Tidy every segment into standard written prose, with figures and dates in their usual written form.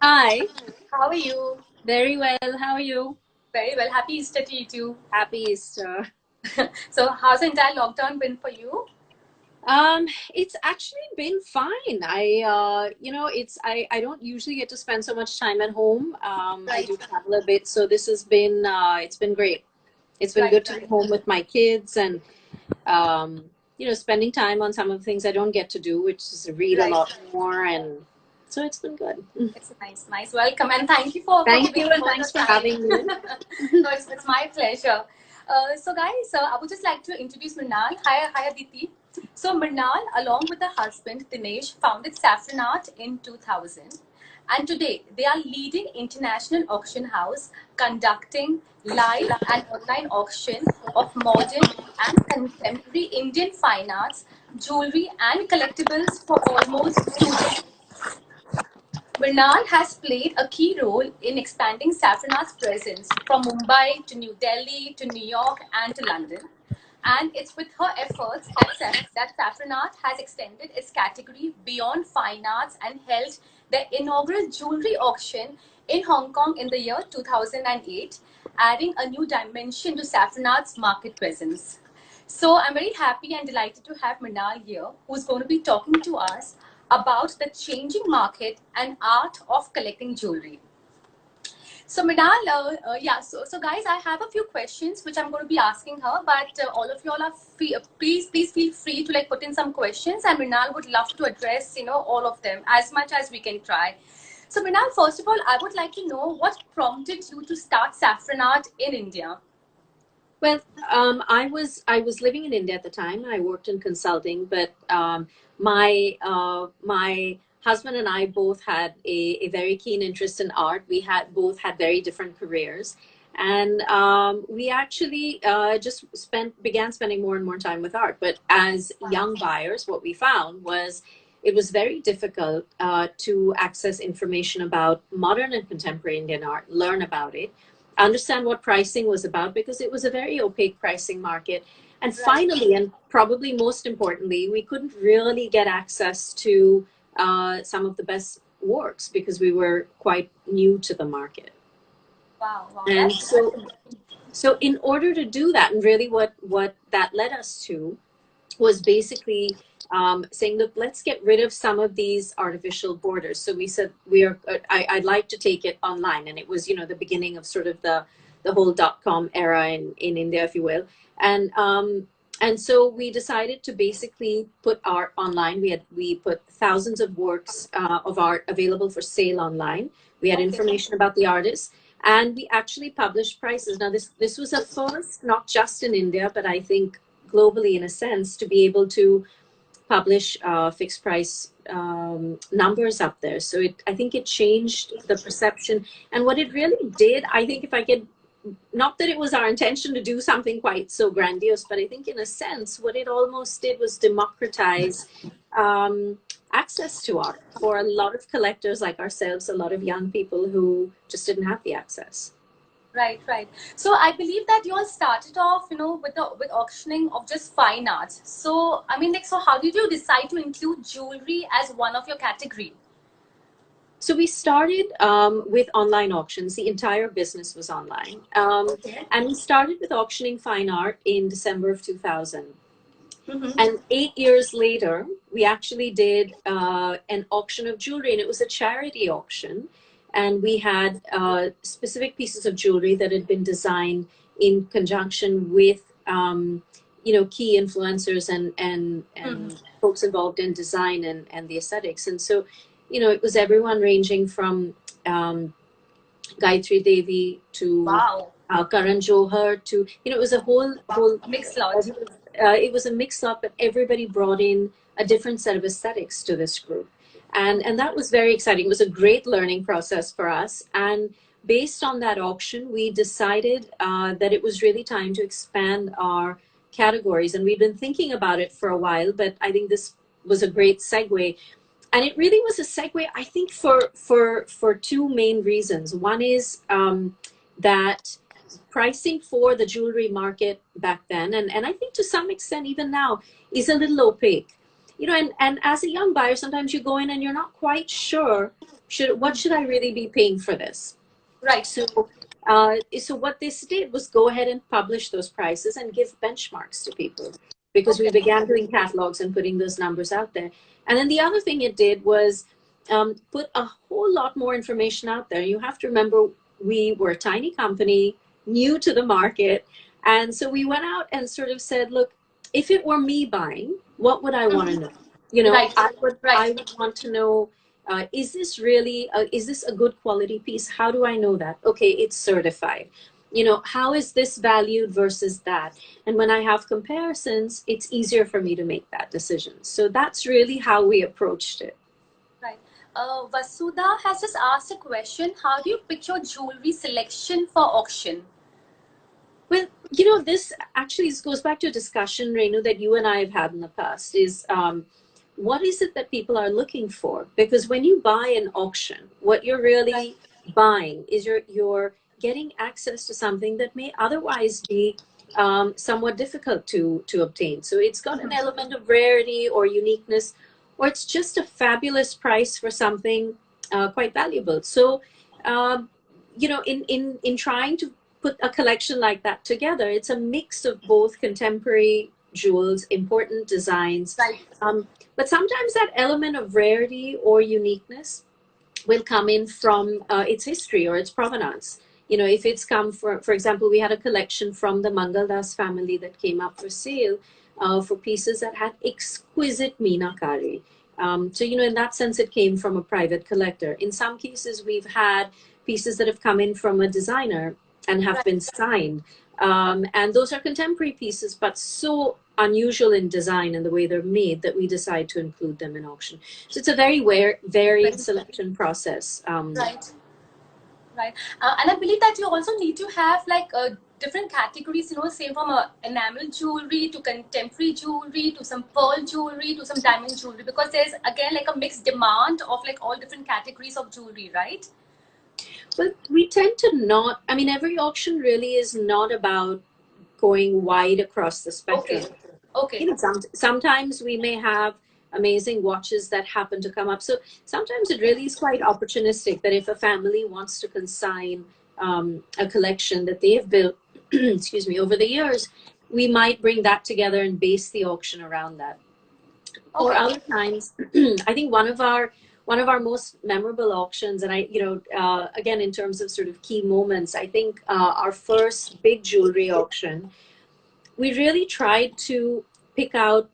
Hi, How are you? very well. How are you? Very well. Happy Easter to you too. Happy Easter. So, how's the entire lockdown been for you? Um, it's actually been fine. I don't usually get to spend so much time at home. I Right, do travel a bit, so this has been it's been great. It's been right, good to be right. home with my kids and spending time on some of the things I don't get to do, which is read a Right. lot more, and so it's been good. It's nice, nice. Welcome and thank you for Thank giving you, me and all the thanks for time. having me. No, it's my pleasure. So, guys, I would just like to introduce Mrinal. Hi, Aditi. So, Mrinal, along with her husband Dinesh, founded Saffronart in 2000. And today, they are leading international auction house conducting live and online auction of modern and contemporary Indian fine arts, jewelry, and collectibles for almost 2 decades. Bernal has played a key role in expanding Saffronart's presence from Mumbai to New Delhi to New York and to London. And it's with her efforts that Saffronart has extended its category beyond fine arts and held the inaugural jewelry auction in Hong Kong in the year 2008, adding a new dimension to Saffronart's market presence. So I'm very happy and delighted to have Mrinal here, who's going to be talking to us about the changing market and art of collecting jewelry. So Mrinal, so guys, I have a few questions which I'm going to be asking her, but all of y'all are free, please feel free to like put in some questions, and Mrinal would love to address all of them as much as we can try. So Mrinal, first of all, I would like to know what prompted you to start saffron art in India. Well, I was living in India at the time. I worked in consulting, but my husband and I both had a very keen interest in art. We had both had very different careers, and we actually just began spending more and more time with art. But as young buyers, what we found was it was very difficult to access information about modern and contemporary Indian art, learn about it, understand what pricing was about, because it was a very opaque pricing market. And Right. finally, and probably most importantly, we couldn't really get access to some of the best works because we were quite new to the market. Wow, wow, And that's so in order to do that, and really what that led us to was basically saying, look, let's get rid of some of these artificial borders. So we said I'd like to take it online, and it was the beginning of sort of the whole .com era in India, if you will, and so we decided to basically put art online. We put thousands of works of art available for sale online. We had okay. information about the artists, and we actually published prices. Now this was a first, not just in India, but I think globally in a sense, to be able to publish fixed price numbers up there. So I think it changed the perception. And what it really did, I think, if I could, not that it was our intention to do something quite so grandiose, but I think in a sense, what it almost did was democratize access to art for a lot of collectors like ourselves, a lot of young people who just didn't have the access. Right, right. So I believe that you all started off, with auctioning of just fine arts. So I mean, like, so how did you decide to include jewelry as one of your category? So we started with online auctions. The entire business was online. Okay. And we started with auctioning fine art in December of 2000. Mm-hmm. And 8 years later, we actually did an auction of jewelry, and it was a charity auction. And we had specific pieces of jewelry that had been designed in conjunction with, key influencers and folks involved in design and the aesthetics. And so, it was everyone ranging from Gayatri Devi to Wow. Karan Johar to, it was a Wow. whole, A mixed lot. it was a mix up, but everybody brought in a different set of aesthetics to this group. And that was very exciting. It was a great learning process for us. And based on that auction, we decided that it was really time to expand our categories. And we've been thinking about it for a while, but I think this was a great segue. And it really was a segue, I think, for two main reasons. One is that pricing for the jewelry market back then, and I think to some extent even now, is a little opaque. and as a young buyer, sometimes you go in and you're not quite sure, what should I really be paying for this? Right. So what this did was go ahead and publish those prices and give benchmarks to people, because we began doing catalogs and putting those numbers out there. And then the other thing it did was put a whole lot more information out there. You have to remember, we were a tiny company, new to the market. And so we went out and sort of said, look, if it were me buying, what would I want to know? Right. I would want to know, is this really, is this a good quality piece? How do I know that? Okay, it's certified. How is this valued versus that? And when I have comparisons, it's easier for me to make that decision. So that's really how we approached it. Right. Vasudha has just asked a question. How do you pick your jewelry selection for auction? Well, this actually goes back to a discussion, Renu, that you and I have had in the past, is what is it that people are looking for? Because when you buy an auction, what you're really buying is you're getting access to something that may otherwise be somewhat difficult to obtain. So it's got an element of rarity or uniqueness, or it's just a fabulous price for something quite valuable. So, in trying to put a collection like that together, it's a mix of both contemporary jewels, important designs. But sometimes that element of rarity or uniqueness will come in from its history or its provenance. If it's come for example, we had a collection from the Mangaldas family that came up for sale for pieces that had exquisite meenakari. So, in that sense, it came from a private collector. In some cases, we've had pieces that have come in from a designer and have been signed. And those are contemporary pieces, but so unusual in design and the way they're made that we decide to include them in auction. So it's a very varied selection process. Right. And I believe that you also need to have like different categories, say from enamel jewelry to contemporary jewelry to some pearl jewelry to some diamond jewelry, because there's again like a mixed demand of like all different categories of jewelry, right? Well, we tend to not, every auction really is not about going wide across the spectrum. Okay. Sometimes we may have amazing watches that happen to come up. So sometimes it really is quite opportunistic that if a family wants to consign a collection that they have built, excuse me, over the years, we might bring that together and base the auction around that. Or other times, I think one of our most memorable auctions, and again, in terms of sort of key moments, I think our first big jewelry auction, we really tried to pick out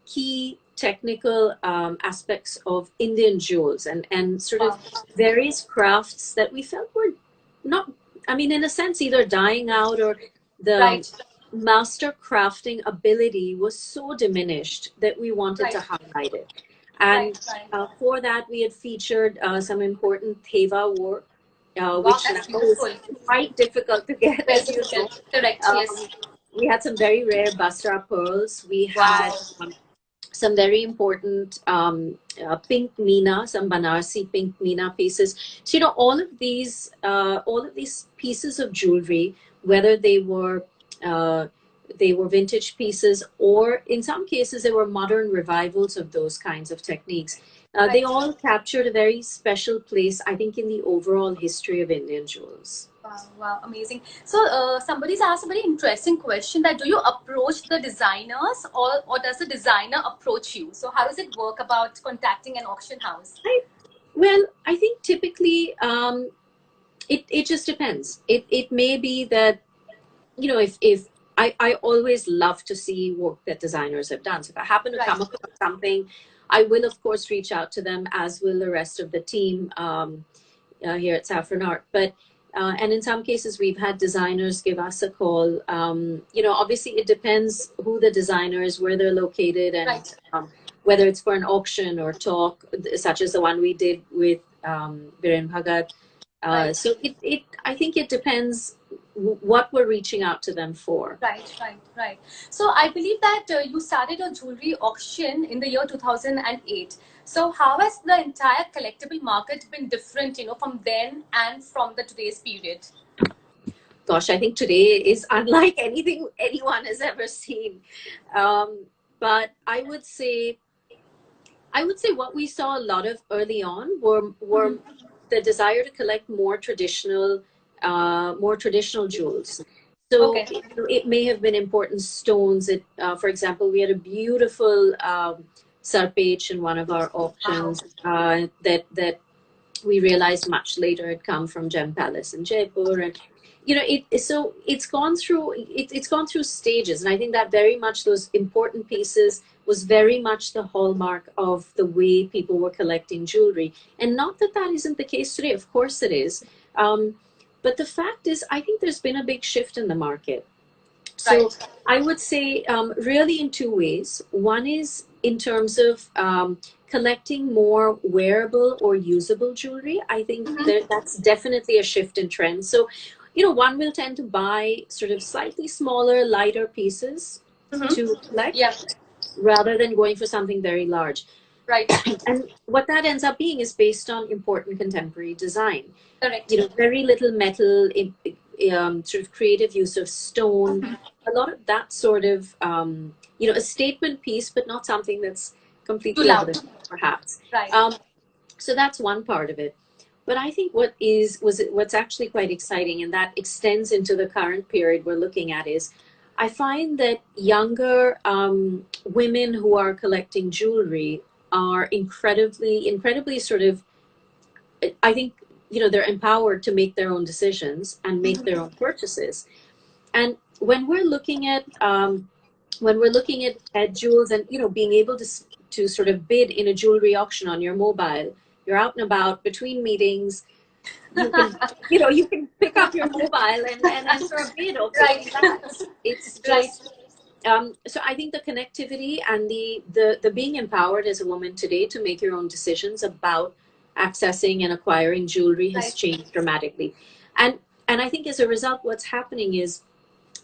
key technical aspects of Indian jewels and sort of various crafts that we felt were not, in a sense, either dying out, or the master crafting ability was so diminished that we wanted to highlight it. And for that, we had featured some important Theva work, which is quite difficult to get. Correct, yes. We had some very rare Basra pearls. We had some very important pink Meena, some Banarsi pink Meena pieces. So, all of these pieces of jewelry, whether they were vintage pieces, or in some cases they were modern revivals of those kinds of techniques. They all captured a very special place, I think, in the overall history of Indian jewels. Wow, amazing. So somebody's asked a very interesting question, that do you approach the designers or does the designer approach you? So how does it work about contacting an auction house? I think typically it just depends. It may be that, if I always love to see work that designers have done. So if I happen to come across something, I will of course reach out to them, as will the rest of the team here at Saffronart. But and in some cases, we've had designers give us a call. Obviously, it depends who the designer is, where they're located, and whether it's for an auction or talk, such as the one we did with Viren Bhagat. So I think it depends what we're reaching out to them for. Right. So I believe that you started a jewelry auction in the year 2008. So how has the entire collectible market been different, from then and from the today's period? Gosh, I think today is unlike anything anyone has ever seen. But I would say what we saw a lot of early on were the desire to collect more traditional jewels. So Okay. it may have been important stones. For example, we had a beautiful sarpech in one of our Wow. auctions that we realized much later had come from Gem Palace in Jaipur, and so it's gone through stages, and I think that very much those important pieces was very much the hallmark of the way people were collecting jewelry. And not that that isn't the case today, of course it is. um, but the fact is, I think there's been a big shift in the market. So Right. I would say really in two ways. One is in terms of collecting more wearable or usable jewelry. I think that's definitely a shift in trend. So, one will tend to buy sort of slightly smaller, lighter pieces to Yeah. collect rather than going for something very large. Right. And what that ends up being is based on important contemporary design. Correct. Very little metal, sort of creative use of stone, a lot of that sort of, a statement piece, but not something that's Too completely loud. evident, perhaps. Right. So that's one part of it. But I think what's actually quite exciting, and that extends into the current period we're looking at, is I find that younger women who are collecting jewelry are incredibly sort of, I think, they're empowered to make their own decisions and make their own purchases. And when we're looking at jewels, and being able to sort of bid in a jewelry auction on your mobile, you're out and about between meetings, you can pick up your mobile and enter a bid of Right. 50 lakhs. It's Right. just so I think the connectivity and the being empowered as a woman today to make your own decisions about accessing and acquiring jewelry has Right. changed dramatically. And I think as a result, what's happening is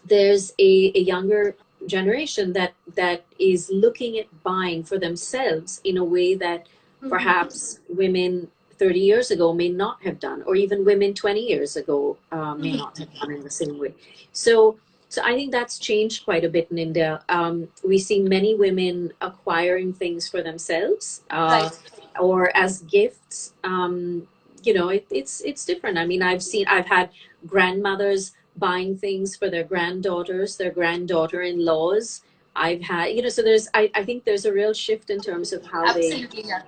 there's a younger generation that is looking at buying for themselves in a way that perhaps women 30 years ago may not have done, or even women 20 years ago may not have done in the same way. So I think that's changed quite a bit in India. We see many women acquiring things for themselves Right. or as gifts. It's different. I mean, I've had grandmothers buying things for their granddaughters, their granddaughter-in-laws. I've had, so I think there's a real shift in terms of how they. Absolutely. Yeah.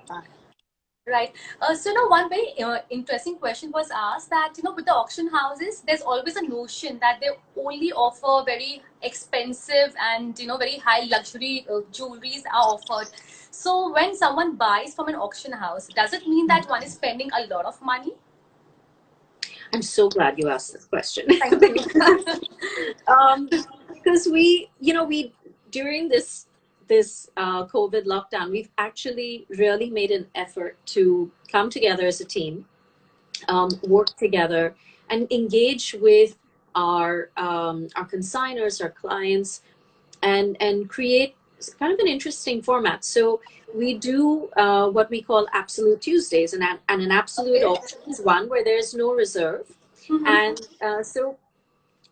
Right. So now one very interesting question was asked that, with the auction houses, there's always a notion that they only offer very expensive and, very high luxury jewelries are offered. So when someone buys from an auction house, does it mean that one is spending a lot of money? I'm so glad you asked this question. Thank you. Because we during this COVID lockdown, we've actually really made an effort to come together as a team, work together, and engage with our consigners, our clients, and create kind of an interesting format. So we do what we call Absolute Tuesdays, and an absolute Okay. auction is one where there's no reserve. And so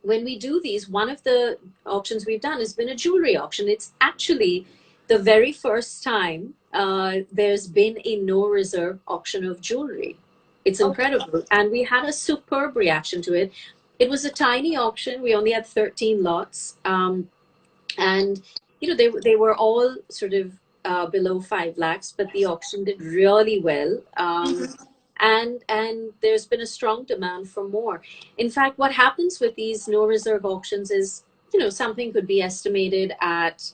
when we do these, one of the auctions we've done has been a jewelry auction. It's actually the very first time there's been a no reserve auction of jewelry. It's Okay. incredible. And we had a superb reaction to it. It was a tiny auction. We only had 13 lots. And they were all sort of below 5 lakhs, but the auction did really well. And there's been a strong demand for more. In fact, what happens with these no reserve auctions is, something could be estimated at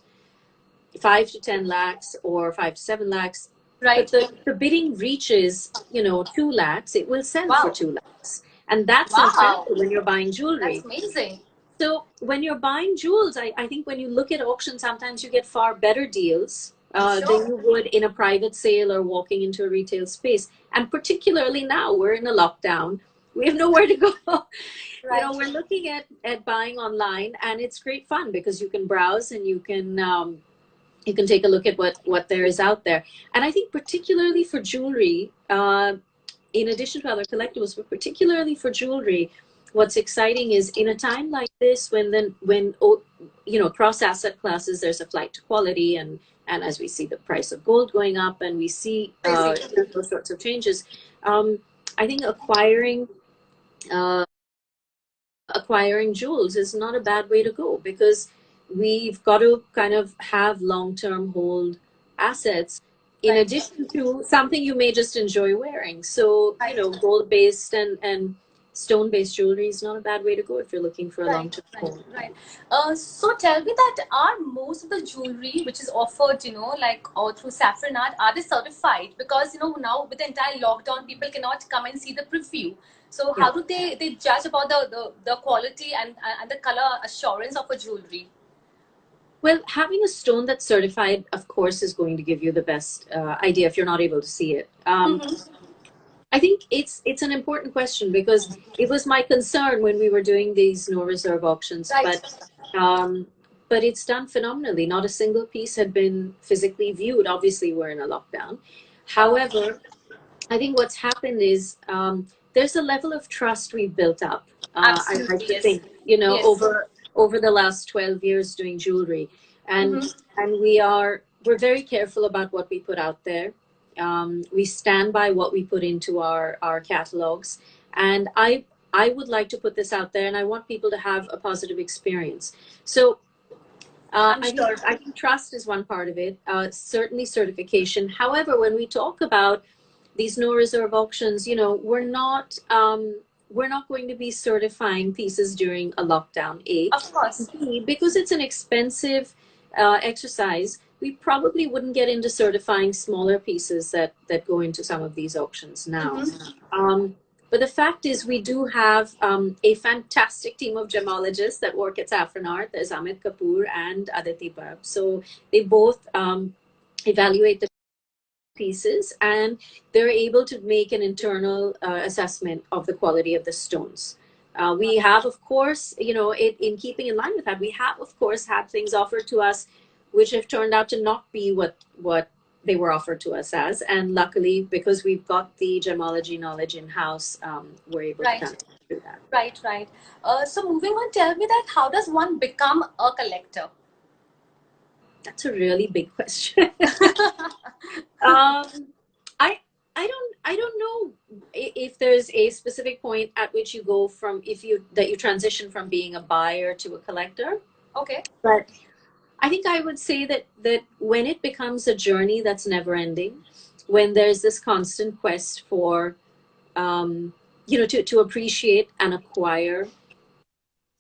5 to 10 lakhs or 5 to 7 lakhs. Right. But the bidding reaches, 2 lakhs, it will sell for Wow. 2 lakhs. And that's Wow. incredible when you're buying jewelry. That's amazing. So when you're buying jewels, I think when you look at auctions, sometimes you get far better deals than you would in a private sale or walking into a retail space. And particularly now, we're in a lockdown. We have nowhere to go. Right. We're looking at buying online, and it's great fun because you can browse and you can take a look at what there is out there. And I think particularly for jewelry, in addition to other collectibles, but particularly for jewelry, what's exciting is in a time like this, across asset classes, there's a flight to quality, and as we see the price of gold going up, and we see those sorts of changes, I think uh, acquiring jewels is not a bad way to go, because we've got to kind of have long-term hold assets in addition to something you may just enjoy wearing. So, gold-based and stone-based jewelry is not a bad way to go if you're looking for a long-term hold. So tell me that are most of the jewelry which is offered, or through Saffronart, are they certified? Because, now with the entire lockdown, people cannot come and see the preview. So how do they judge about the quality and the color assurance of a jewelry? Well, having a stone that's certified, of course, is going to give you the best idea if you're not able to see it. I think it's an important question, because it was my concern when we were doing these no reserve auctions, but it's done phenomenally. Not a single piece had been physically viewed. Obviously, we're in a lockdown. However, I think what's happened is there's a level of trust we've built up. I like to think, over the last 12 years doing jewelry, and we're very careful about what we put out there. We stand by what we put into our catalogs, and I would like to put this out there, and I want people to have a positive experience. So I think trust is one part of it. Certainly certification. However, when we talk about these no reserve auctions, we're not going to be certifying pieces during a lockdown. Of course. Because it's an expensive exercise, we probably wouldn't get into certifying smaller pieces that go into some of these auctions now. But the fact is, we do have a fantastic team of gemologists that work at Saffronart. There's Amit Kapoor and Aditi Barb. So they both evaluate the pieces, and they're able to make an internal assessment of the quality of the stones. We have, of course, in keeping in line with that, we have, of course, had things offered to us which have turned out to not be what they were offered to us as. And luckily, because we've got the gemology knowledge in-house, we're able to do that. Right. So moving on, tell me that how does one become a collector? That's a really big question. I don't know if there's a specific point at which you go from that you transition from being a buyer to a collector. Okay. But I think I would say that when it becomes a journey that's never ending, when there's this constant quest for to appreciate and acquire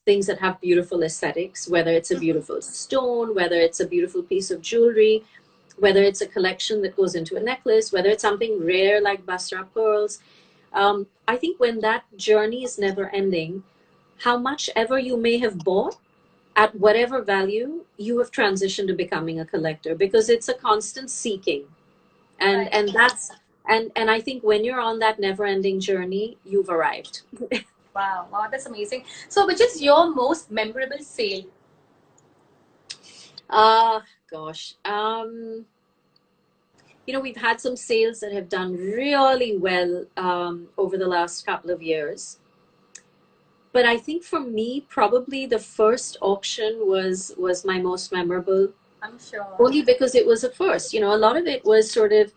things that have beautiful aesthetics, whether it's a beautiful stone, whether it's a beautiful piece of jewelry, whether it's a collection that goes into a necklace, whether it's something rare like Basra pearls. I think when that journey is never ending, how much ever you may have bought, at whatever value, you have transitioned to becoming a collector, because it's a constant seeking. And I think when you're on that never ending journey, you've arrived. Wow, that's amazing. So which is your most memorable sale? Gosh. We've had some sales that have done really well over the last couple of years. But I think for me, probably the first auction was my most memorable. I'm sure. Only because it was a first. A lot of it was sort of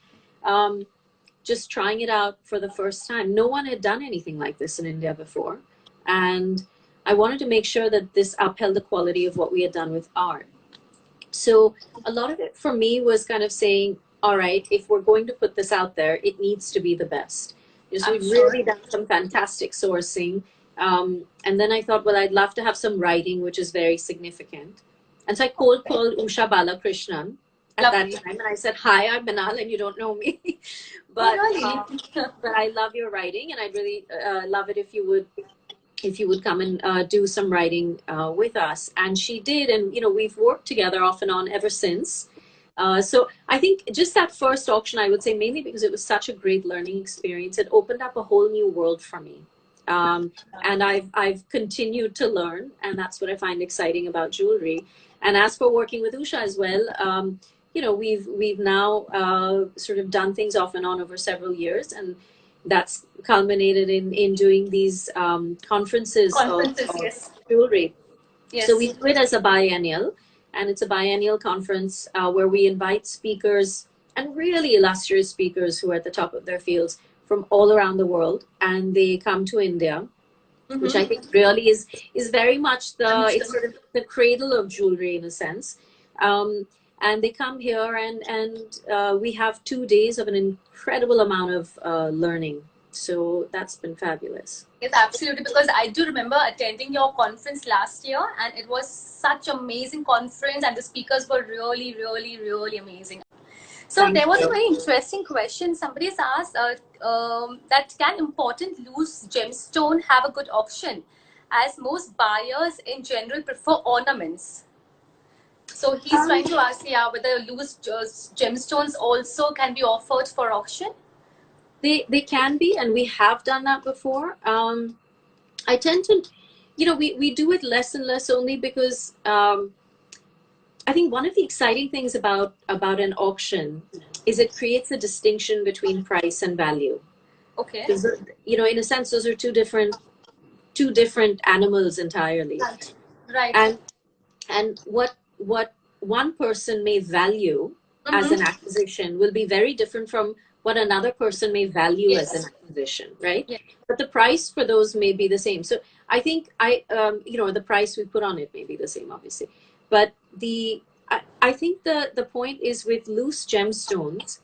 just trying it out for the first time. No one had done anything like this in India before. And I wanted to make sure that this upheld the quality of what we had done with art. So a lot of it for me was kind of saying, all right, if we're going to put this out there, it needs to be the best. So we've really done some fantastic sourcing. And then I thought, well, I'd love to have some writing, which is very significant. And so I cold called Usha Balakrishnan at that time. And I said, hi, I'm Minal, and you don't know me. But I love your writing, and I'd really love it if you would come and do some writing with us. And she did. And, we've worked together off and on ever since. So I think just that first auction, I would say, mainly because it was such a great learning experience, it opened up a whole new world for me. And I've continued to learn, and that's what I find exciting about jewelry. And as for working with Usha as well, we've now sort of done things off and on over several years, and that's culminated in doing these conferences Conferences, of yes. jewelry. So we Yes. do it as a biennial, and it's a biennial conference where we invite speakers and really illustrious speakers who are at the top of their fields from all around the world, and they come to India, which I think really is very much it's sort of the cradle of jewelry in a sense. And they come here, and we have 2 days of an incredible amount of learning. So that's been fabulous. Yes, absolutely. Because I do remember attending your conference last year, and it was such amazing conference, and the speakers were really, really, really amazing. So Thank there was a you. very interesting question. Somebody's asked that can important loose gemstone have a good auction, as most buyers in general prefer ornaments. So he's trying to ask, yeah, whether loose gemstones also can be offered for auction. They can be, and we have done that before. I tend to, we do it less and less only because I think one of the exciting things about an auction is it creates a distinction between price and value. Okay. Because, in a sense, those are two different animals entirely. Right. Right. And what one person may value as an acquisition will be very different from what another person may value as an acquisition, right? Yeah. But the price for those may be the same. So I think the price we put on it may be the same, obviously. But I think the point is with loose gemstones,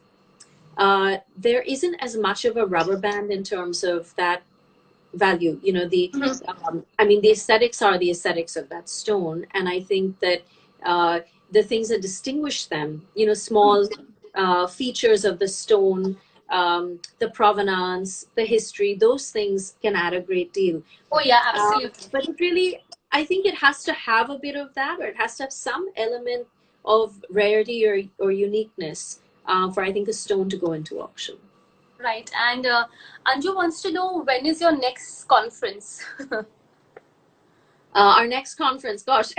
there isn't as much of a rubber band in terms of that value. The aesthetics are the aesthetics of that stone, and I think that the things that distinguish them, small features of the stone, the provenance, the history, those things can add a great deal. Oh yeah, absolutely. But it really, I think it has to have a bit of that, or it has to have some element of rarity or uniqueness for, I think, a stone to go into auction. Right. And Anju wants to know, when is your next conference? Our next conference, gosh.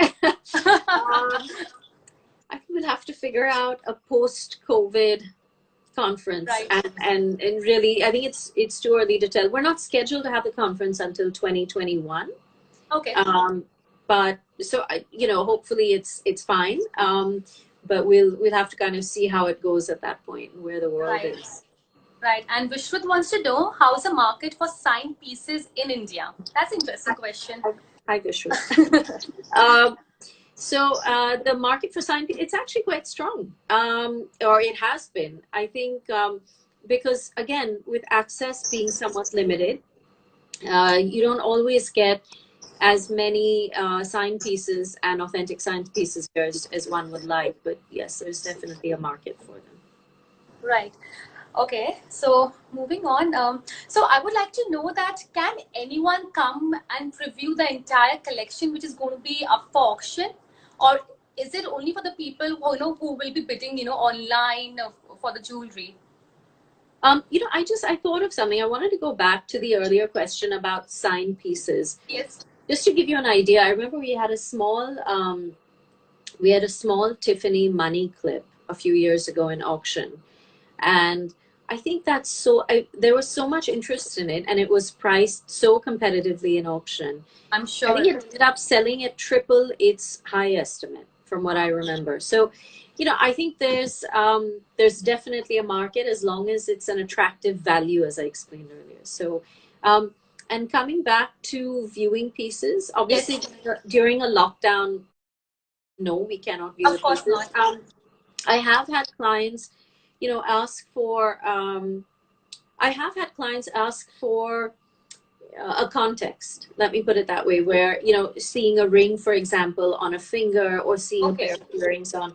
I think we'll have to figure out a post-COVID conference. Right. And really, I think it's too early to tell. We're not scheduled to have the conference until 2021. Okay. But so hopefully it's fine. But we'll have to kind of see how it goes at that point and where the world is. Right. And Vishruth wants to know, how's the market for signed pieces in India? That's an interesting question. Hi, Vishruth. So the market for signed pieces, it's actually quite strong, or it has been. I think because, again, with access being somewhat limited, you don't always get as many signed pieces and authentic signed pieces as one would like. But yes, there's definitely a market for them. Right. Okay, so moving on. So I would like to know that, can anyone come and preview the entire collection which is going to be up for auction, or is it only for the people who will be bidding online for the jewelry? I thought of something. I wanted to go back to the earlier question about signed pieces. Yes. Just to give you an idea, I remember we had a small Tiffany money clip a few years ago in auction, and I think there was so much interest in it, and it was priced so competitively in auction. I'm sure. I think it ended up selling at triple its high estimate, from what I remember. So, I think there's definitely a market as long as it's an attractive value, as I explained earlier. So, and coming back to viewing pieces, obviously during a lockdown, no, we cannot view. Of course pieces. not. I have had clients ask for I have had clients ask for a context, let me put it that way, where seeing a ring, for example, on a finger, or seeing a pair of earrings on,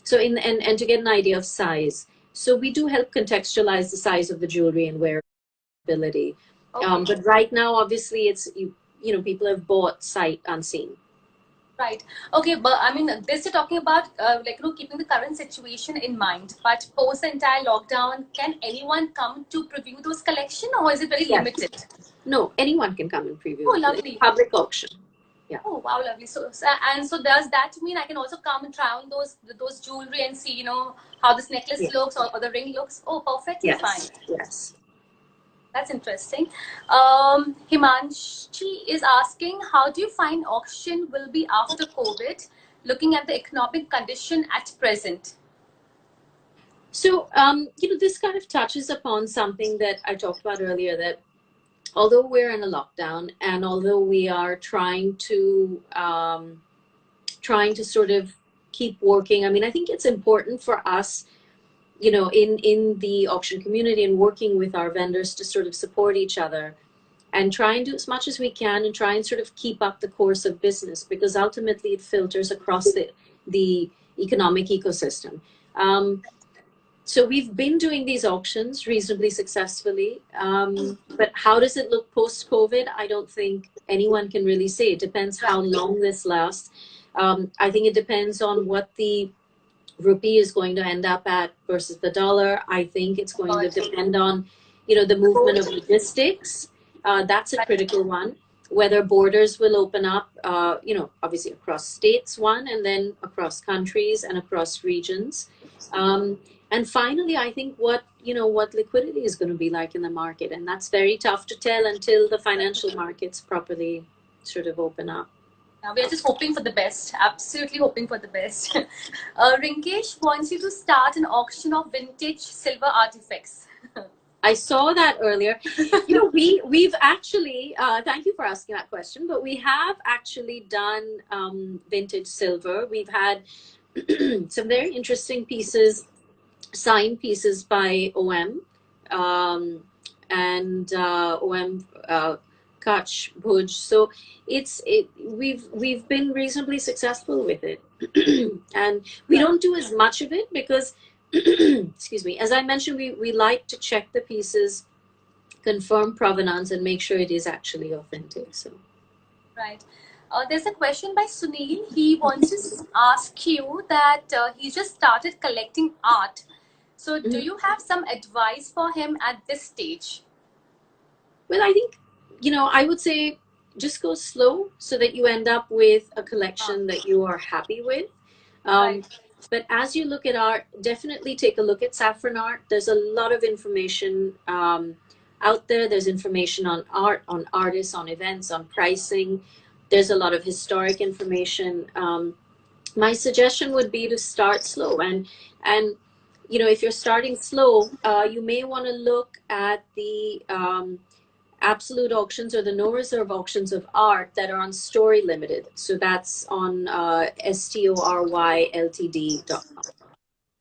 so and to get an idea of size. So we do help contextualize the size of the jewelry and wearability. But right now, obviously, it's people have bought sight unseen. Right. Okay, but I mean, this is talking about keeping the current situation in mind. But post the entire lockdown, can anyone come to preview those collection, or is it very limited? No, anyone can come and preview. Oh, lovely. Public auction. Yeah. Oh, wow, lovely. So does that mean I can also come and try on those jewelry and see how this necklace looks, or the ring looks? Oh, perfectly fine. Yes. That's interesting. Himanshi is asking, how do you find auction will be after COVID, looking at the economic condition at present? So, this kind of touches upon something that I talked about earlier, that although we're in a lockdown and although we are trying to sort of keep working, I mean, I think it's important for us, in the auction community and working with our vendors to sort of support each other and try and do as much as we can and try and sort of keep up the course of business, because ultimately it filters across the economic ecosystem. So we've been doing these auctions reasonably successfully, but how does it look post COVID? I don't think anyone can really say. It depends how long this lasts. I think it depends on what the rupee is going to end up at versus the dollar. I think it's going to depend on, the movement of logistics. That's a critical one. Whether borders will open up, obviously across states, one, and then across countries and across regions. And finally, I think what liquidity is going to be like in the market, and that's very tough to tell until the financial markets properly sort of open up. We are just hoping for the best, absolutely hoping for the best. Rinkesh wants you to start an auction of vintage silver artifacts. I saw that earlier. We've actually, thank you for asking that question, but we have actually done vintage silver. We've had some very interesting pieces, signed pieces by OM, and OM Kutch, Bhuj. So we've been reasonably successful with it. And we don't do as much of it because excuse me, as I mentioned, we like to check the pieces, confirm provenance, and make sure it is actually authentic. So right. There's a question by Sunil. He wants to ask you that he just started collecting art. So do you have some advice for him at this stage? Well, I think, I would say just go slow so that you end up with a collection that you are happy with. Right. But as you look at art, definitely take a look at Saffronart. There's a lot of information out there. There's information on art, on artists, on events, on pricing. There's a lot of historic information. My suggestion would be to start slow, and if you're starting slow, you may want to look at the absolute auctions or the no reserve auctions of art that are on Story Limited. So that's on storyltd.com.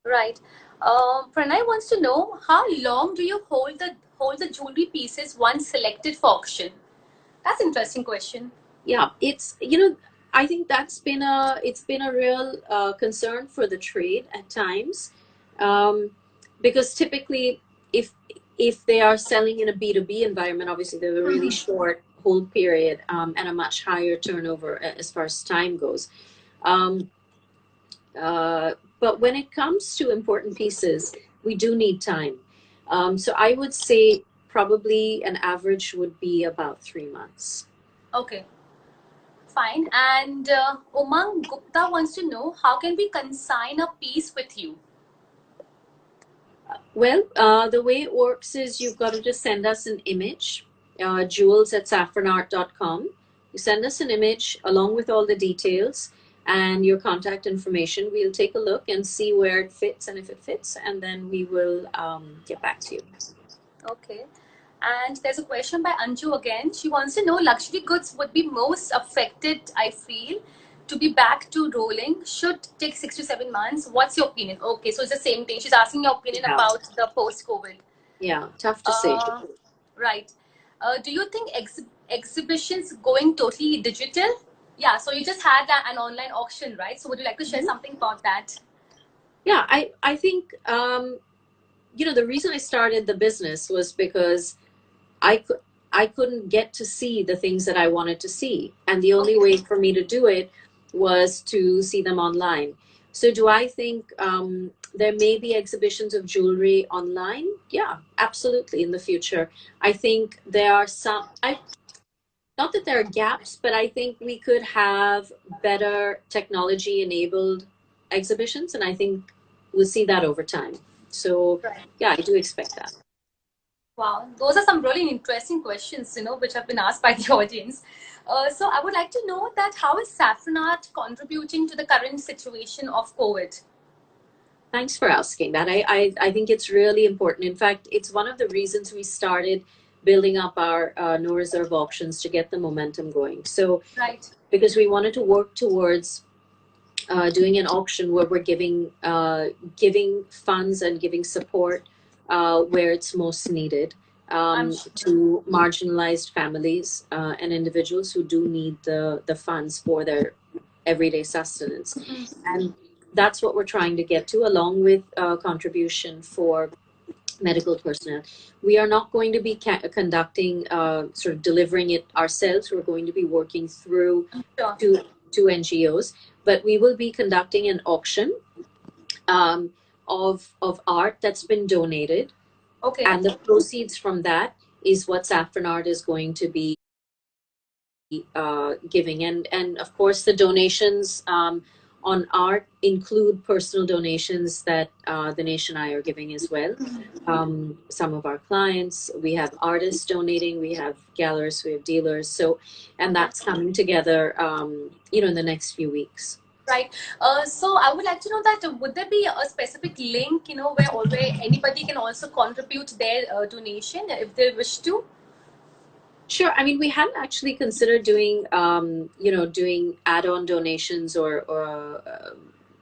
Right. Pranay wants to know, how long do you hold the jewelry pieces once selected for auction? That's an interesting question. Yeah, it's I think it's been a real concern for the trade at times, because typically if they are selling in a B2B environment, obviously they have a really short hold period, and a much higher turnover as far as time goes. But when it comes to important pieces, we do need time. So I would say probably an average would be about 3 months. Okay, fine. And Umang Gupta wants to know, how can we consign a piece with you? Well, the way it works is you've got to just send us an image, jewels@saffronart.com. You send us an image along with all the details and your contact information. We'll take a look and see where it fits and if it fits, and then we will get back to you. Okay. And there's a question by Anju again. She wants to know, luxury goods would be most affected, I feel, to be back to rolling. Should take 6 to 7 months. What's your opinion? Okay, so it's the same thing. She's asking your opinion about the post-COVID. Yeah, tough to say. Right. Do you think exhibitions going totally digital? Yeah, so you just had an online auction, right? So would you like to share something about that? Yeah, I think the reason I started the business was because I couldn't get to see the things that I wanted to see, and the only way for me to do it was to see them online. So do I think there may be exhibitions of jewelry online? Yeah, absolutely, in the future. I think there are not that there are gaps, but I think we could have better technology enabled exhibitions, and I think we'll see that over time. So yeah, I do expect that. Wow, those are some really interesting questions, which have been asked by the audience. So I would like to know that how is Saffronart contributing to the current situation of COVID? Thanks for asking that. I think it's really important. In fact, it's one of the reasons we started building up our no reserve auctions to get the momentum going. So, Right. because we wanted to work towards doing an auction where we're giving funds and giving support where it's most needed I'm sure. to marginalized families and individuals who do need the funds for their everyday sustenance. And that's what we're trying to get to, along with contribution for medical personnel. We are not going to be conducting, sort of delivering it ourselves. We're going to be working through Sure. two NGOs, but we will be conducting an auction of art that's been donated, Okay. and the proceeds from that is what Saffronart is going to be giving. And of course, the donations on art include personal donations that the Nation I are giving as well. Some of our clients, we have artists donating, we have gallerists, we have dealers. So, and that's coming together, in the next few weeks. Right. So I would like to know that would there be a specific link, where anybody can also contribute their donation if they wish to? Sure. I mean, we hadn't actually considered doing, doing add-on donations or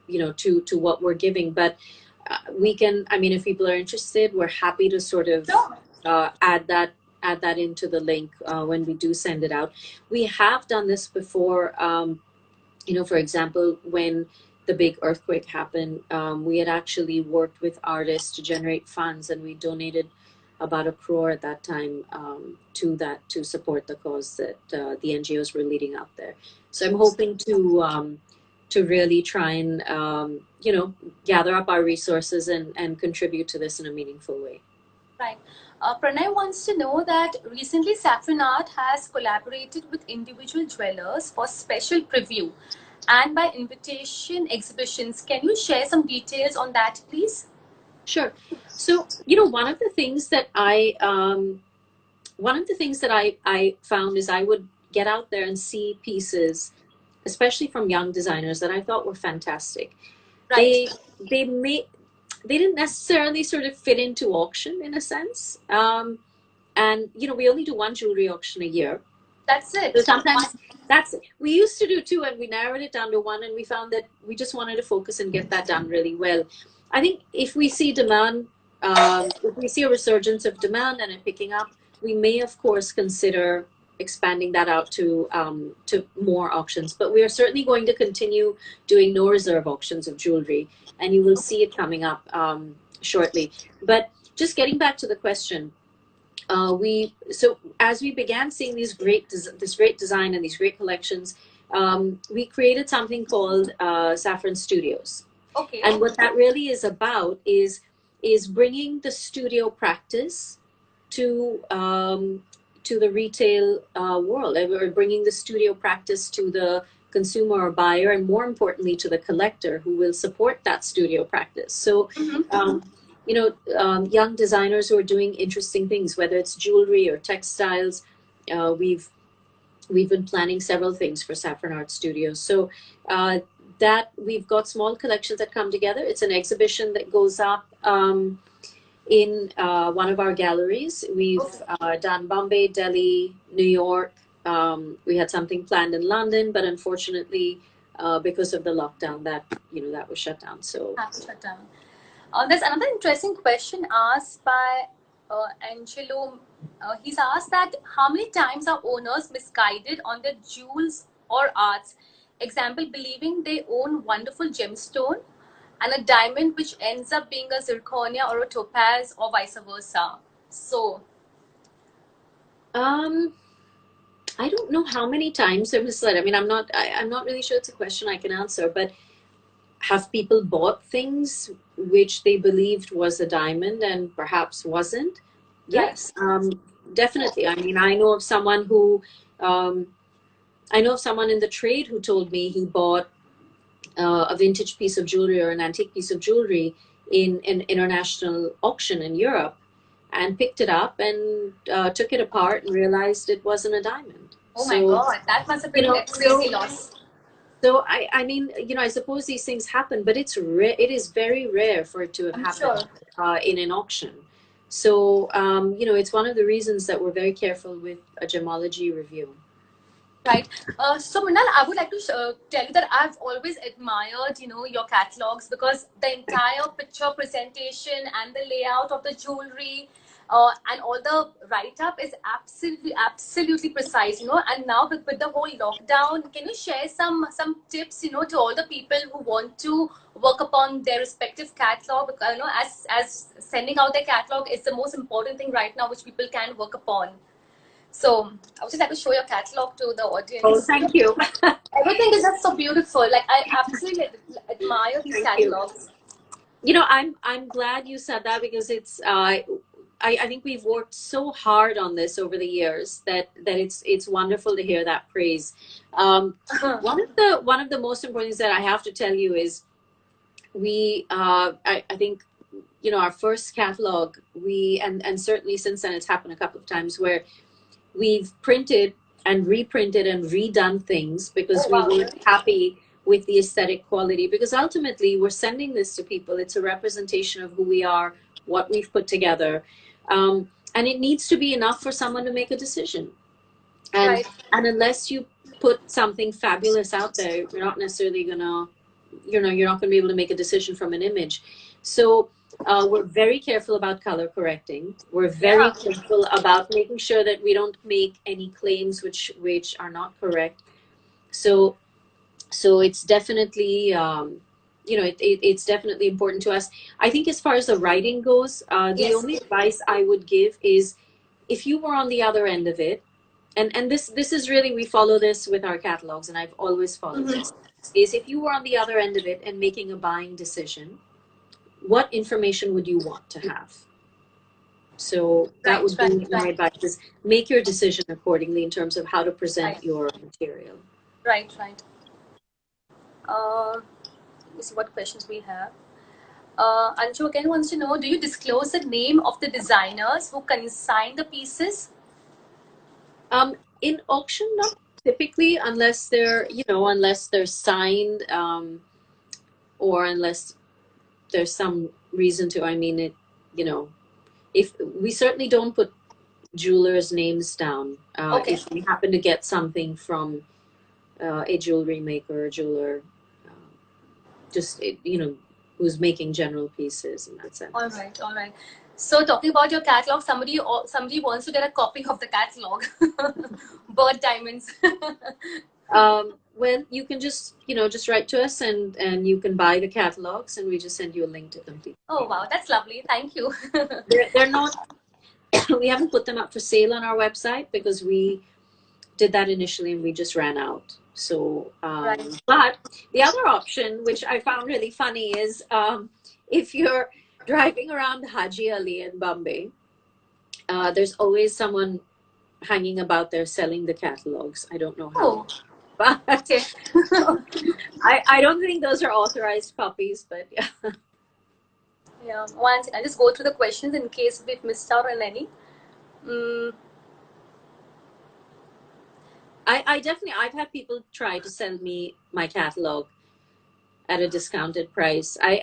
to what we're giving, but we can. I mean, if people are interested, we're happy to sort of Sure. add that into the link when we do send it out. We have done this before. For example, when the big earthquake happened, we had actually worked with artists to generate funds, and we donated about 1 crore at that time to support the cause that the NGOs were leading out there. So I'm hoping to really try and gather up our resources and contribute to this in a meaningful way. Right. Pranay wants to know that recently Saffronart has collaborated with individual dwellers for special preview and by invitation exhibitions. Can you share some details on that, please? Sure. So, one of the things that I found is I would get out there and see pieces, especially from young designers, that I thought were fantastic. Right. They didn't necessarily sort of fit into auction in a sense. And we only do one jewelry auction a year. That's it. So sometimes we used to do two, and we narrowed it down to one, and we found that we just wanted to focus and get that done really well. I think if we see demand, if we see a resurgence of demand and it picking up, we may of course consider expanding that out to more auctions. But we are certainly going to continue doing no reserve auctions of jewelry, and you will see it coming up shortly. But just getting back to the question, so as we began seeing this great design and these great collections, we created something called Saffron Studios. Okay. And what that really is about is bringing the studio practice to the retail world, and we're bringing the studio practice to the consumer or buyer, and more importantly to the collector who will support that studio practice. So young designers who are doing interesting things, whether it's jewelry or textiles. We've been planning several things for Saffronart Studios. So that we've got small collections that come together. It's an exhibition that goes up in one of our galleries. We've done Bombay, Delhi, New York. We had something planned in London, but unfortunately, because of the lockdown, that was shut down. So shut down. There's another interesting question asked by Angelo. He's asked that how many times are owners misguided on their jewels or arts? Example, believing they own wonderful gemstone and a diamond which ends up being a zirconia or a topaz or vice versa. So, I don't know how many times they're misled. I mean, I'm not really sure it's a question I can answer, but have people bought things which they believed was a diamond and perhaps wasn't? Yes, definitely. I mean, I know of someone in the trade who told me he bought a vintage piece of jewelry or an antique piece of jewelry in an international auction in Europe, and picked it up and took it apart and realized it wasn't a diamond. Oh my God, that must have been a crazy loss. So I mean, I suppose these things happen, but it's it is very rare for it to have happened in an auction. So it's one of the reasons that we're very careful with a gemology review. Right. So Minal, I would like to tell you that I've always admired, your catalogs, because the entire picture presentation and the layout of the jewelry and all the write-up is absolutely precise, And now with the whole lockdown, can you share some tips, to all the people who want to work upon their respective catalog? Because, as sending out their catalog is the most important thing right now, which people can work upon. So I would just like to show your catalog to the audience. Oh, thank you. Everything is just so beautiful. Like, I absolutely admire these catalogs. I'm glad you said that, because it's I think we've worked so hard on this over the years that it's wonderful to hear that praise. One of the most important things that I have to tell you is I think our first catalog, and certainly since then it's happened a couple of times where we've printed and reprinted and redone things because we weren't happy with the aesthetic quality, because ultimately we're sending this to people. It's a representation of who we are, what we've put together, and it needs to be enough for someone to make a decision. And unless you put something fabulous out there, you're not necessarily gonna, you're not gonna be able to make a decision from an image. So we're very careful about color correcting. We're very careful about making sure that we don't make any claims which are not correct. So it's definitely it's definitely important to us. I think as far as the writing goes, the only advice I would give is, if you were on the other end of it, and this is really, we follow this with our catalogs, and I've always followed this, is if you were on the other end of it and making a buying decision, what information would you want to have? So that would be my advice, is make your decision accordingly in terms of how to present your material. Right. Let me see what questions we have. Anshu again wants to know, do you disclose the name of the designers who consign the pieces? In auction, not typically, unless they're signed, or unless there's some reason to. I mean, if we certainly don't put jewelers' names down, if we happen to get something from a jewelry maker or jeweler, who's making general pieces in that sense. All right. So talking about your catalog, somebody wants to get a copy of the catalog. Bird diamonds. Well, you can just write to us, and you can buy the catalogs, and we just send you a link to complete. Oh wow, that's lovely. Thank you. They're not. We haven't put them up for sale on our website because we did that initially and we just ran out. So, but the other option, which I found really funny, is if you're driving around Haji Ali in Bombay, there's always someone hanging about there selling the catalogs. I don't know how. But I don't think those are authorized puppies, but yeah. Yeah, once I'll just go through the questions in case we've missed out on any. I've had people try to sell me my catalog at a discounted price. I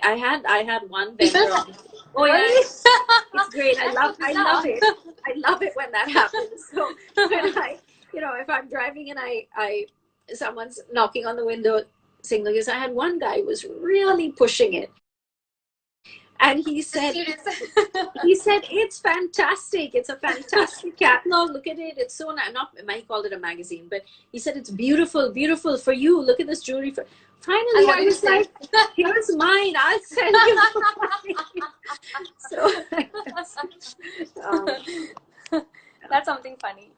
had one vendor. Oh yeah, it's great. I love it. I love it when that happens. So when if I'm driving and someone's knocking on the window saying, because I had one guy who was really pushing it. And he said, it's fantastic. It's a fantastic catalog. Look at it. It's so nice. He called it a magazine, but he said, it's beautiful, beautiful for you. Look at this jewelry. Finally, I was like, here's mine. I'll send you mine. So, that's something funny.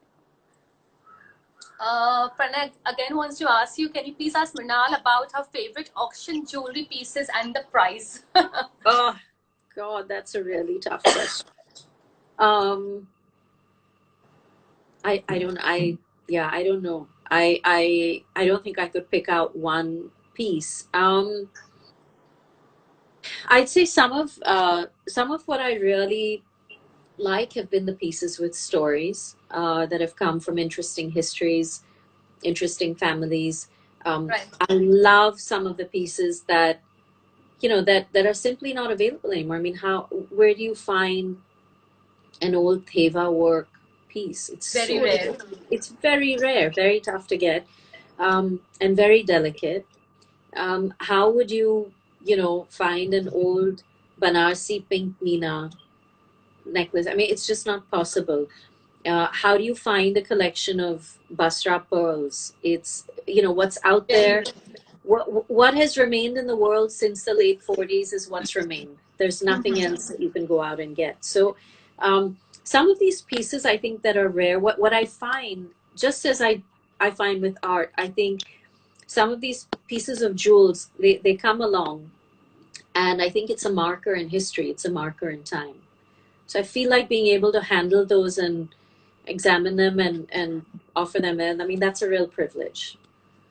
Pranay again wants to ask you, can you please ask Minal about her favorite auction jewelry pieces and the price? Oh, God, that's a really tough question. I don't know. I don't think I could pick out one piece. I'd say some of what I really like have been the pieces with stories that have come from interesting histories, interesting families. Right. I love some of the pieces that that are simply not available anymore. I mean, where do you find an old Theva work piece? It's Very so rare. it's very rare, very tough to get, and very delicate. How would you find an old Banarsi pink Meena necklace? I mean, it's just not possible. How do you find a collection of Basra pearls? It's what's out Very there. rare. What has remained in the world since the late 40s is what's remained. There's nothing Mm-hmm. else that you can go out and get. So some of these pieces I think that are rare, what I find, just as I find with art, I think some of these pieces of jewels, they come along, and I think it's a marker in history, it's a marker in time. So I feel like being able to handle those and examine them and offer them in, I mean, that's a real privilege.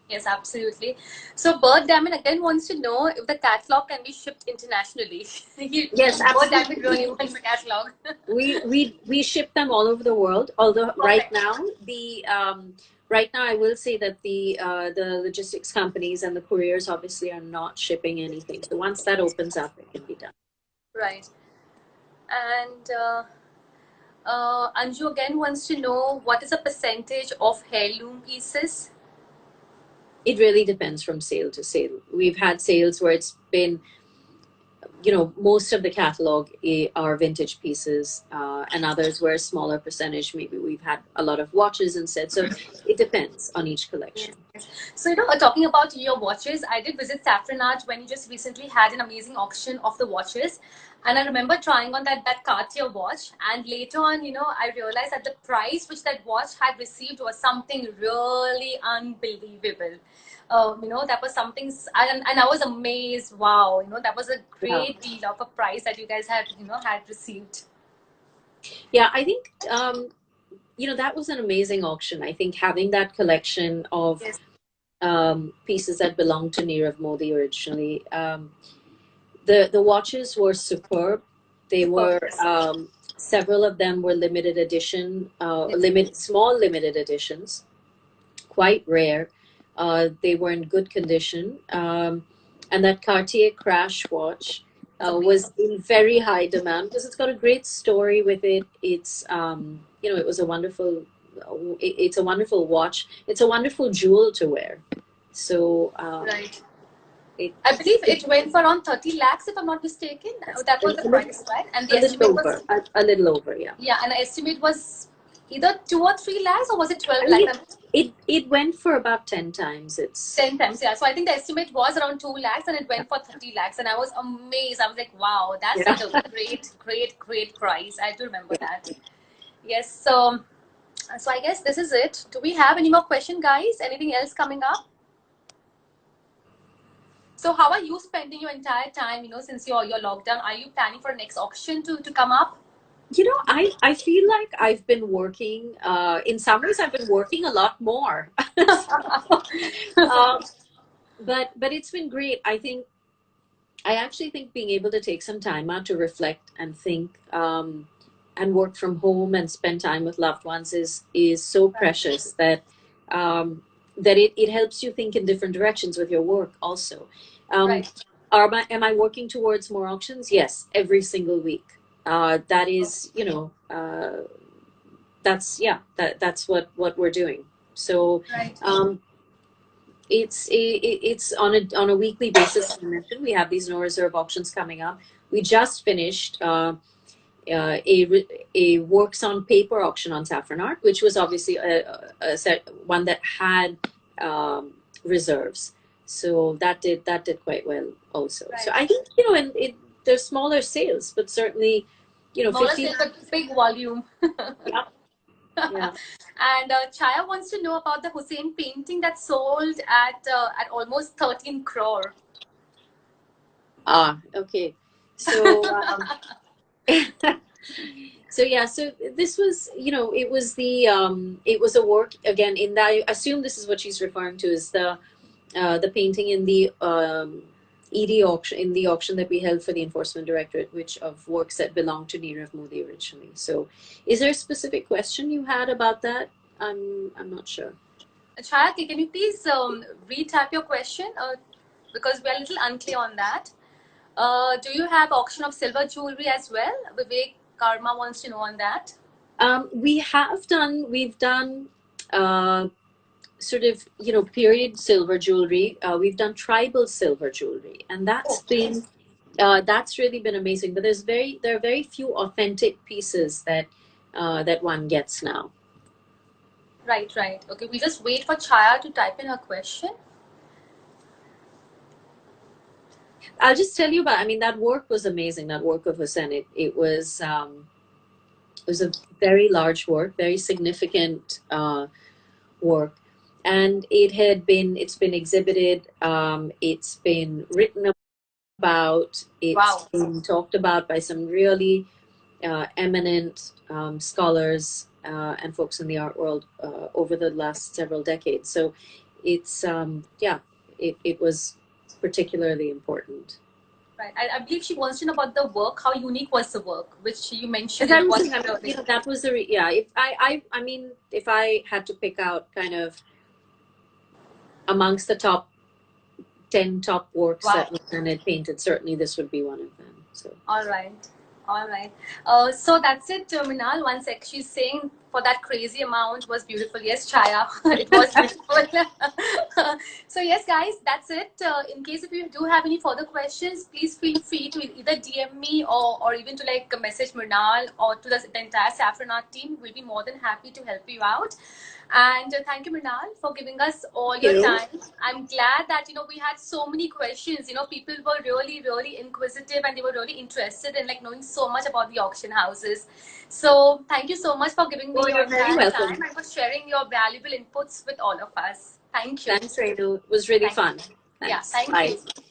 Yes, absolutely. So Bird Diamond again wants to know if the catalog can be shipped internationally. Yes, Bird Diamond really absolutely. wants the catalog. We ship them all over the world. Although Perfect. right now I will say that the logistics companies and the couriers obviously are not shipping anything. So once that opens up, it can be done. Right. And Anju again wants to know what is the percentage of heirloom pieces? It really depends from sale to sale. We've had sales where it's been, most of the catalog are vintage pieces, and others were a smaller percentage. Maybe we've had a lot of watches instead. So it depends on each collection. So, talking about your watches, I did visit Saffronart when you just recently had an amazing auction of the watches. And I remember trying on that Cartier watch. And later on, I realized that the price which that watch had received was something really unbelievable. That was something, and I was amazed. Wow, that was a Yeah. great deal of a price that you guys had received. Yeah, I think that was an amazing auction. I think having that collection of Yes, pieces that belonged to Nirav Modi originally, the watches were superb. They superb. were Yes. several of them were limited edition, Yes. small limited editions, quite rare. They were in good condition, and that Cartier crash watch It's amazing. was in very high demand because it's got a great story with it. It's it was a wonderful. It's a wonderful watch. It's a wonderful jewel to wear. So Right. it, I believe it it went for around 30 lakhs, if I'm not mistaken. That was the price, right? And a the little estimate over, was, a little over, yeah. yeah, and the estimate was either 2 or 3 lakhs, or was it 12 I mean, lakhs? it went for about 10 times. It's 10 times, yeah. So I think the estimate was around 2 lakhs and it went for 30 lakhs. And I was amazed. I was like, wow, that's yeah, such a great, great, great price. I do remember that. Yes. So I guess this is it. Do we have any more questions, guys? Anything else coming up? So how are you spending your entire time, since you're locked down? Are you planning for next auction to come up? I feel like I've been working. In some ways, I've been working a lot more. um, but it's been great. I actually think being able to take some time out to reflect and think, and work from home and spend time with loved ones is so Right. precious that it helps you think in different directions with your work also. Um, Right. am I working towards more auctions? Yes, every single week. That is, that's what we're doing. So Right. um, it's on a weekly basis. As I mentioned, we have these no reserve auctions coming up. We just finished a works on paper auction on Saffronart, which was obviously a set one that had reserves. So that did quite well also. So Right. I think and there's smaller sales, but certainly Smaller 50. sale, but big volume. Yeah, yeah. And Chaya wants to know about the Hussein painting that sold at almost 13 crore. Ah, okay. So so yeah, so this was, it was a work again in that, I assume this is what she's referring to, is the painting in the ED auction, in the auction that we held for the Enforcement Directorate, which of works that belonged to Nirav Modi originally. So, is there a specific question you had about that? I'm not sure. Chaya, can you please retype your question? Because we are a little unclear on that. Do you have auction of silver jewelry as well? Vivek Karma wants to know on that. We've done sort of, period silver jewelry. We've done tribal silver jewelry, and that's really been amazing. But there are very few authentic pieces that one gets now. Right. Okay, we just wait for Chaya to type in her question. I'll just tell you about. I mean, that work was amazing. That work of Hussain. It was a very large work, very significant work, and it's been exhibited. It's been written about. It's been talked about by some really eminent scholars and folks in the art world over the last several decades. So it's it was particularly important. Right. I believe she wants to know about the work. How unique was the work, which you mentioned? That was if I had to pick out kind of amongst the top 10 top works that Hussain had painted, certainly this would be one of them. So all right. So that's it, Minal. One sec. She's saying for that crazy amount was beautiful. Yes, Chaya, it was beautiful. So yes, guys, that's it. In case if you do have any further questions, please feel free to either DM me or even to like message Minal or to the entire Saffronart team. We'll be more than happy to help you out. And thank you, Minal, for giving us all your time. I'm glad that we had so many questions. People were really inquisitive and they were really interested in like knowing so much about the auction houses. So thank you so much for giving me your time and for sharing your valuable inputs with all of us. Thank you. Thanks, Renu. It was really fun. Thanks. Yeah, thank you.